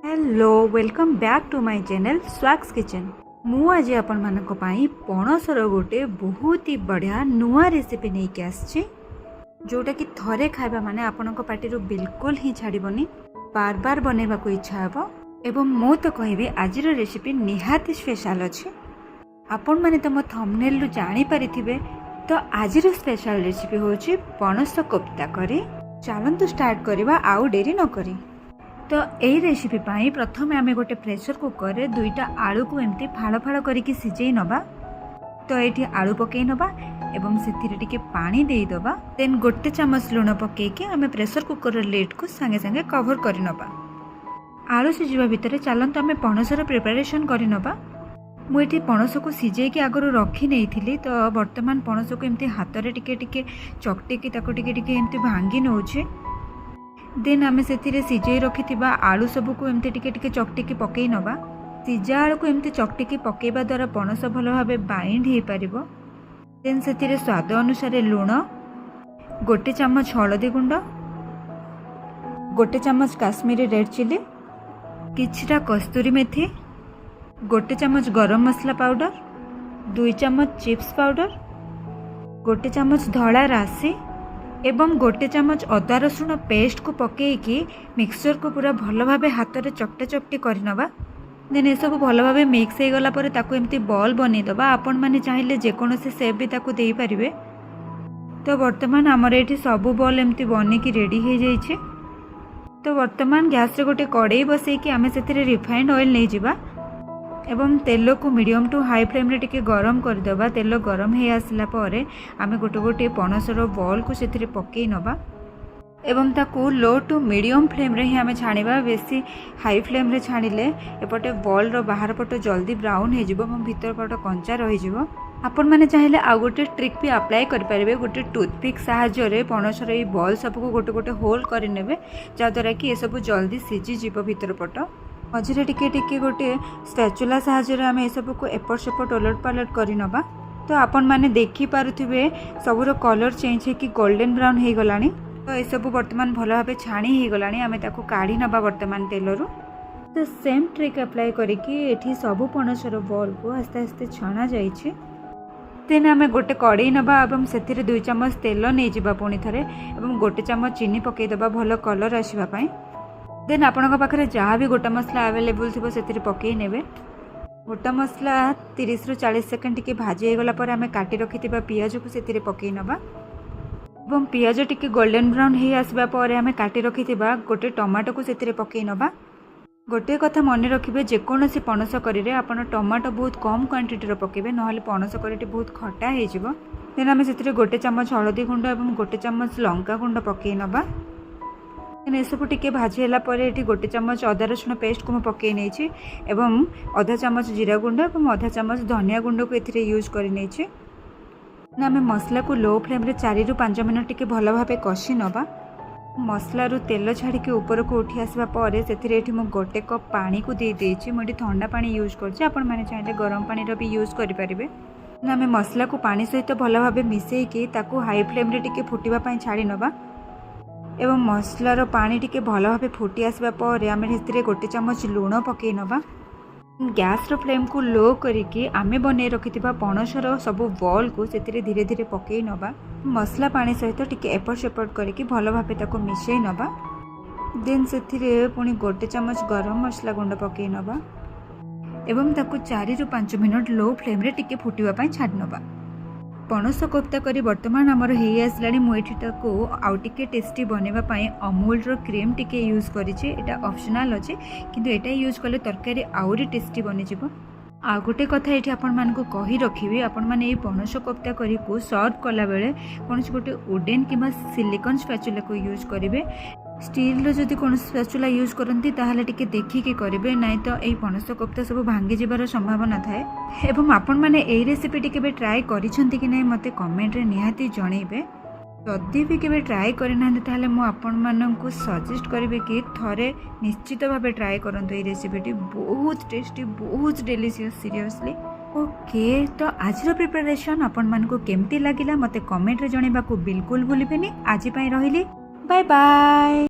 Hello welcome back to my channel स्वाक्स kitchen. मु आज आपण मानक पई पणसर गोटे बहुत ही बढ़िया नुआ रेसिपी नहीं के आछि जोटा कि थरे खाइबा माने आपनक पार्टी बिल्कुल ही छाड़बनी, बार बार बनेबा को इच्छा हेबो। एवं मु तो कहबी आज रेसिपी निहाती स्पेशल अछि। आपण माने तो मो थंबनेल रु जानि परिथिबे तो आज स्पेशल रेसिपी होछि पणस कोफ्ता करी। चलंतु स्टार्ट करबा आउ देरी न करी। तो यही रेसिपी पाई प्रथम आम गोटे प्रेशर कुकर रे दुईटा आलू को एमती फाड़ फाड़ करके सिझे नबा। तो ये आलू पकई नबा एवं से टिके पानी दे दबा। देन गोटे चामच लुण पकईकि आम प्रेशर कुकर लिड को सांगे सांगे कवर कर नबा। आलू सिझा भितर चलते आम पणसर प्रिपरेशन कर नबा। मुझे पणस को सिझे आगु रखी नहीं तो बर्तमान पणस को एमती हाथ में टिके टिके चकटिकी टिके एमती भांगी नौचे। देन आम से सिझे रखि आलू सबू को एमती टिके टिके चकटिकी पकई नबा। सिझा आलू को एमती चकटिकी पकईबा द्वारा पणस भल भाव बाइंड हो पार। देन से स्वाद अनुसार लुण, गोटे चामच हलदी गुंड, गोटे चामच काश्मीरी रेड चिली, किछटा कस्तूरी मेथी, गोटे चामच गरम मसला पाउडर, 2 चामच चिप्स पाउडर, गोटे चामच धड़ा राशि एवं गोटे चामच अदा रसुण पेस्ट को पकईकि मिक्सचर को पूरा भल भाव हाथ में चकटा चकटी करनबा। देन ये सब भल भाव मिक्स हो गला पर ताकू एमती बॉल बनईदबा। आपण मैंने चाहिए जेकोसी सेप भी ताकू दे पारिबे। तो वर्तमान आमर ये सबू बॉल एमती बनिकी रेडी हो जाइए। तो वर्तमान गैस रे गोटे कड़ाई बसईकि आम से रिफाइंड ऑयल नहीं जिबा एवं तेल को मीडियम टू हाई फ्लेम रे टिके गरम करदेबा। तेल गरम हो आसला पर आम गोटे गोटे पणसर बॉल को से पकई नबा एवं ताकू लो टू मीडियम फ्लेम रे ही आम छाणीबा। बेसी हाई फ्लेम रे छाणीले एपटे बॉल रो बाहर पट जल्दी ब्राउन हो जिवो और भीतर पट कंचा रही जिवो। आपण माने चाहिले आ गोटे ट्रिक भी अप्लाई कर पारिबे। गोटे टूथपिक सहायता रे पणसर ये बॉल सब को गोटे गोटे होल करनेबे जहाँद्वारा कि ये सब जल्दी सिझी जिवो भीतर पट। मझे टिके टिके गोटे स्पैचुला सहायता आम सब को एपट सेपट ओलट पालट कर नबा। तो आपण माने देखि पारुथिबे सबुर कलर चेंज है कि गोल्डन ब्राउन हो गलानी। तो ये सब वर्तमान भल भाव छाणी हो गलानी। आम ताकू काढ़ी नबा वर्तमान तेलरू। तो सेम ट्रिक अप्लाई करिकी एठी सबु पणसर बॉल को आस्ते आस्ते छणा जाइछि। देन आम गोटे कड़ाई नबा एवं से 2 चामच तेल नहीं जिबा पुणी थरे एवं गोटे चामच चीनी पकई दबा भल कलर आसीबा पई। देन आपणक पाखे जहाँ भी गोटा मसला अवेलेबल थी से पकई नेबे। गोटा मसला 30 रु 40 सेकेंड टिके भाजी होगला पर आम काटी रखि पियाज को से पकई नबा एवं पियाज टिके गोल्डन ब्राउन हो आसबा पर आम काटी रखि गोटे टमाटो को से पकई नबा। गोटे कथा मन रखिए जेकोसी पणस करी आपन टमाटो बहुत कम क्वांटिटी पकेबे नहले पणस करी बहुत खटा हो। देन आम से गोटे चामच हलदी गुंड और गोटे चामच लंका गुंड पकई नबा। ये सब टिके भाजी है गोटे चामच अदा रसुण पेस्ट को पकई नहीं एवं आधा चामच जीरा गुंड और आधा चामच धनिया गुंड को ये यूज कर आम मसला को लो फ्लेम रे 4 रु 5 मिनट टिके भल भाव कषि नबा। मसला रू तेल छाड़ी के ऊपर को उठी आसवा पर से गोटे कप पानी को दे देछि। मुझे ठंडा पानी यूज करछि। आपण माने चाहिए गरम पानी रो भी यूज करि परिबे। आम मसला को पानी सहित भल भाव मिसेकी ताकू हाई फ्लेम रे टिके फुटिबा पई छाड़ी नबा एवं मसलार पानी टिके भल भाव फुटी आसवा पर आम गोटे चामच लुण पकई नबा। गैस रो फ्लेम को लो करिकी आमे बने रखिथिबा पणसर सबु बॉल को से धीरे धीरे पकई नबा। मसला पानी सहित टिके एपट सेपट करिकी भल भाव ताको मिसई नबा। देन से पुणी गोटे चामच गरम मसला गुंड पकई नबा एवं ताको 4 रु 5 मिनट लो फ्लेम रे टिके फुटिबा पई छाड़ नबा। पणस कोफ्ता करी वर्तमान आमर हो आसलानी। मुझे आउ टिके टेस्टी बनैबा पई अमूल रो क्रीम टिके यूज करिछि। एटा ऑप्शनल अछि किंतु एटा यूज कले तरकारी आउरी टेस्टी बनि जिवो। आ गोटे कथा ये आपण मानकु कहि रखिबे आपण माने ए पणस कोफ्ता करी को सर्व कला बेले कोनस गोटे वुडन किबा सिलिकॉन स्पैचुला को यूज करिवे। स्टील रो जदि कोन स्पैचुला यूज करंती ताहाले टिके देखिके करिवे नहीं तो ए पणस कोफ्ता सब भांगी जिबार संभावना थाए। एवं आपण माने ए रेसिपी टिके बे ट्राई करिसंती कि नै मते कमेंट रे निहाती जणैबे। जदि भी केबे ट्राई करना ताहले मु आपण माननकु सजेस्ट करिवे कि थरे निश्चित भावे ट्राई करंतु। ए रेसिपीटी बहुत टेस्टी बहुत डिलीशियस सीरियसली। ओके तो आज प्रिपरेशन आपण मानकु केमती लागिला मते कमेंट रे जणैबा को बिल्कुल भूलिबेनी। आज पई रहिली बाय बाय।